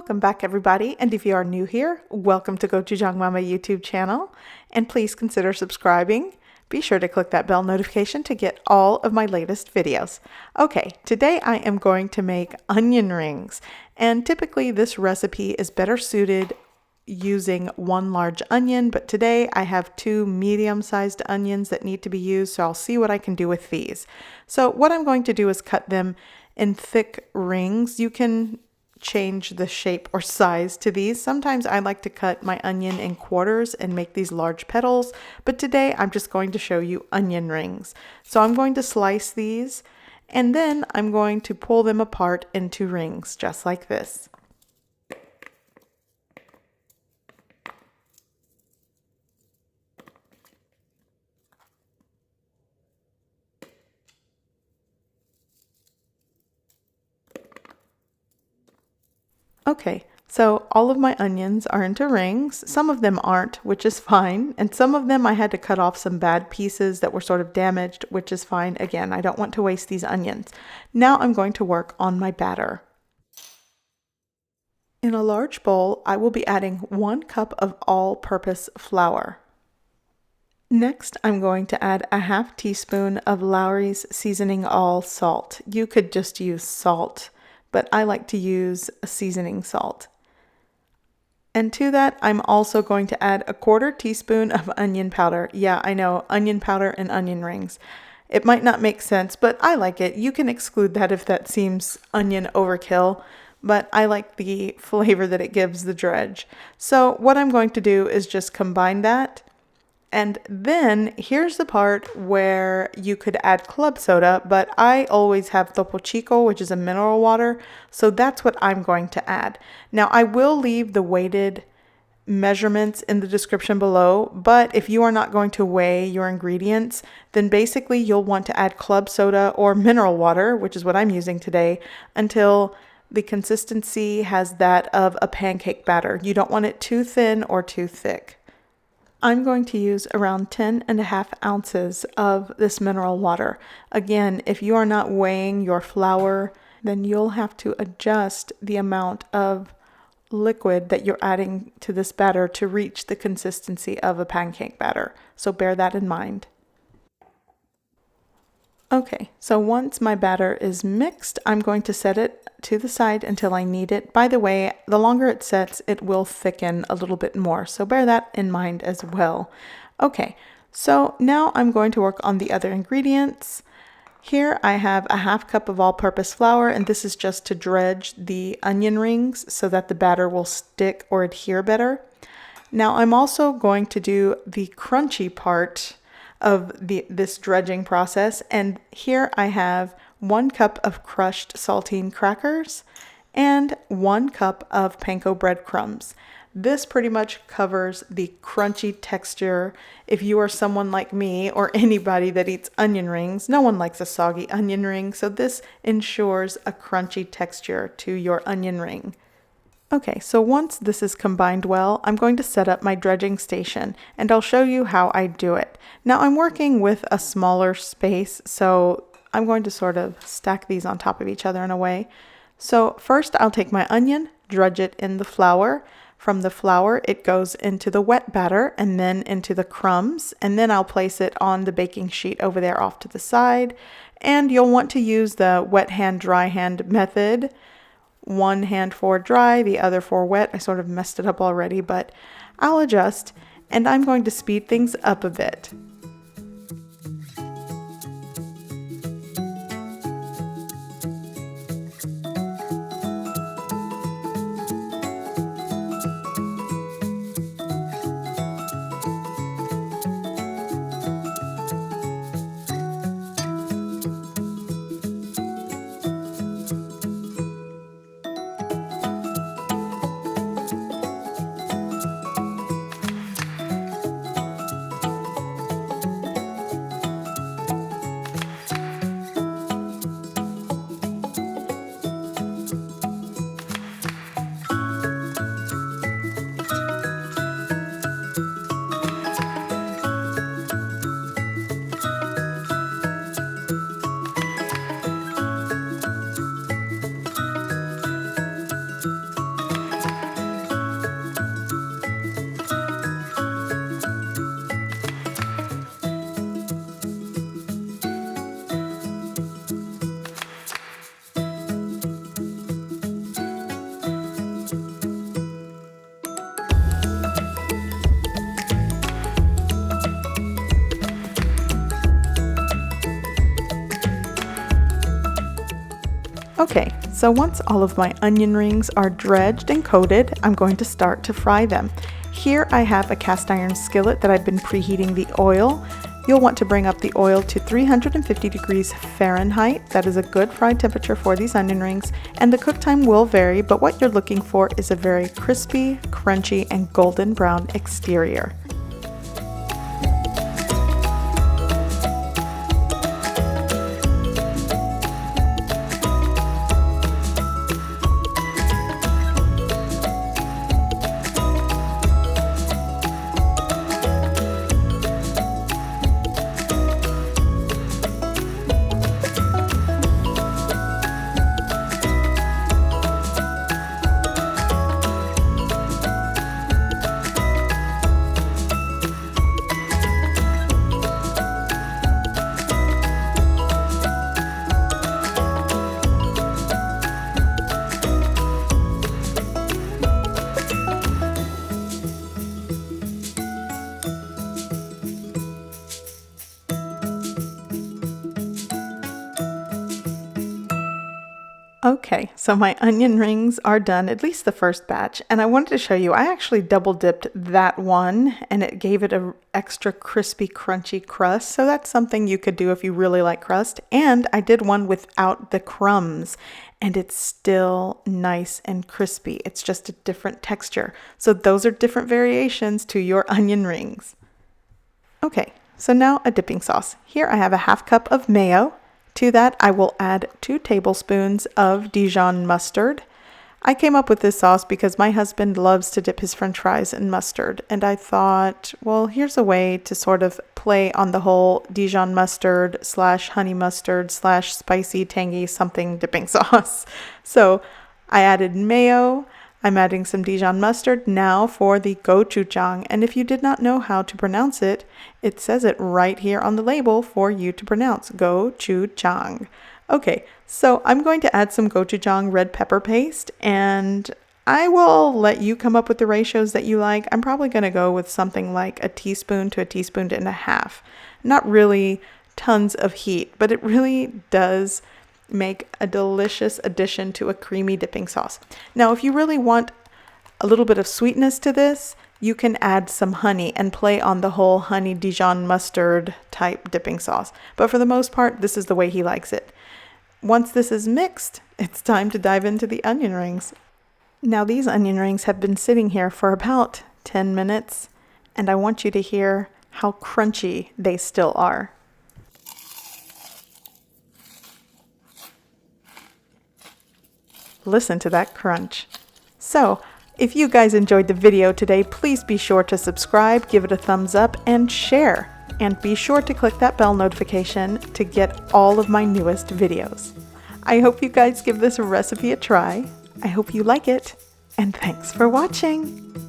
Welcome back everybody, and if you are new here, welcome to Gochujang Mama YouTube channel, and please consider subscribing. Be sure to click that bell notification to get all of my latest videos. Okay, today I am going to make onion rings, and typically this recipe is better suited using one large onion, but today I have two medium-sized onions that need to be used, so I'll see what I can do with these. So what I'm going to do is cut them in thick rings. You can change the shape or size to these. Sometimes I like to cut my onion in quarters and make these large petals, but today I'm just going to show you onion rings. So I'm going to slice these, and then I'm going to pull them apart into rings, just like this. Okay, so all of my onions are into rings. Some of them aren't, which is fine. And some of them I had to cut off some bad pieces that were sort of damaged, which is fine. Again, I don't want to waste these onions. Now I'm going to work on my batter. In a large bowl, I will be adding 1 cup of all-purpose flour. Next, I'm going to add a ½ teaspoon of Lawry's seasoning all salt. You could just use salt, but I like to use a seasoning salt. And to that, I'm also going to add a 1/4 teaspoon of onion powder. Yeah, I know, onion powder and onion rings. It might not make sense, but I like it. You can exclude that if that seems onion overkill, but I like the flavor that it gives the dredge. So what I'm going to do is just combine that. And then here's the part where you could add club soda, but I always have Topo Chico, which is a mineral water, so that's what I'm going to add. Now I will leave the weighted measurements in the description below, but if you are not going to weigh your ingredients, then basically you'll want to add club soda or mineral water, which is what I'm using today, until the consistency has that of a pancake batter. You don't want it too thin or too thick. I'm going to use around 10½ ounces of this mineral water. Again, if you are not weighing your flour, then you'll have to adjust the amount of liquid that you're adding to this batter to reach the consistency of a pancake batter. So bear that in mind. Okay, so once my batter is mixed, I'm going to set it to the side until I need it. By the way, the longer it sets, it will thicken a little bit more, so bear that in mind as well. Okay, so now I'm going to work on the other ingredients. Here I have a ½ cup of all-purpose flour, and this is just to dredge the onion rings so that the batter will stick or adhere better. Now I'm also going to do the crunchy part of this dredging process, and here I have 1 cup of crushed saltine crackers and 1 cup of panko breadcrumbs. This pretty much covers the crunchy texture. If you are someone like me or anybody that eats onion rings, no one likes a soggy onion ring, so this ensures a crunchy texture to your onion ring. Okay, so once this is combined well, I'm going to set up my dredging station, and I'll show you how I do it. Now I'm working with a smaller space, so I'm going to sort of stack these on top of each other in a way. So first I'll take my onion, dredge it in the flour. From the flour, it goes into the wet batter and then into the crumbs, and then I'll place it on the baking sheet over there off to the side. And you'll want to use the wet hand, dry hand method. 1 hand for dry, the other for wet. I sort of messed it up already, but I'll adjust, and I'm going to speed things up a bit. Okay, so once all of my onion rings are dredged and coated, I'm going to start to fry them. Here I have a cast iron skillet that I've been preheating the oil. You'll want to bring up the oil to 350 degrees Fahrenheit. That is a good fry temperature for these onion rings, and the cook time will vary, but what you're looking for is a very crispy, crunchy, and golden brown exterior. Okay, so my onion rings are done, at least the first batch, and I wanted to show you, I actually double dipped that one and it gave it an extra crispy, crunchy crust, so that's something you could do if you really like crust. And I did one without the crumbs and it's still nice and crispy. It's just a different texture. So those are different variations to your onion rings. Okay, so now a dipping sauce. Here I have a half cup of mayo. To that, I will add 2 tablespoons of Dijon mustard. I came up with this sauce because my husband loves to dip his French fries in mustard, and I thought, well, here's a way to sort of play on the whole Dijon mustard / honey mustard / spicy, tangy something dipping sauce. So I added mayo. I'm adding some Dijon mustard now for the Gochujang, and if you did not know how to pronounce it, it says it right here on the label for you to pronounce, Gochujang. Okay, so I'm going to add some Gochujang red pepper paste, and I will let you come up with the ratios that you like. I'm probably going to go with something like a teaspoon to a teaspoon and a half. Not really tons of heat, but it really does make a delicious addition to a creamy dipping sauce. Now, if you really want a little bit of sweetness to this, you can add some honey and play on the whole honey Dijon mustard type dipping sauce. But for the most part, this is the way he likes it. Once this is mixed, it's time to dive into the onion rings. Now, these onion rings have been sitting here for about 10 minutes, and I want you to hear how crunchy they still are. Listen to that crunch. So, if you guys enjoyed the video today, please be sure to subscribe, give it a thumbs up, and share. And be sure to click that bell notification to get all of my newest videos. I hope you guys give this recipe a try. I hope you like it, and thanks for watching.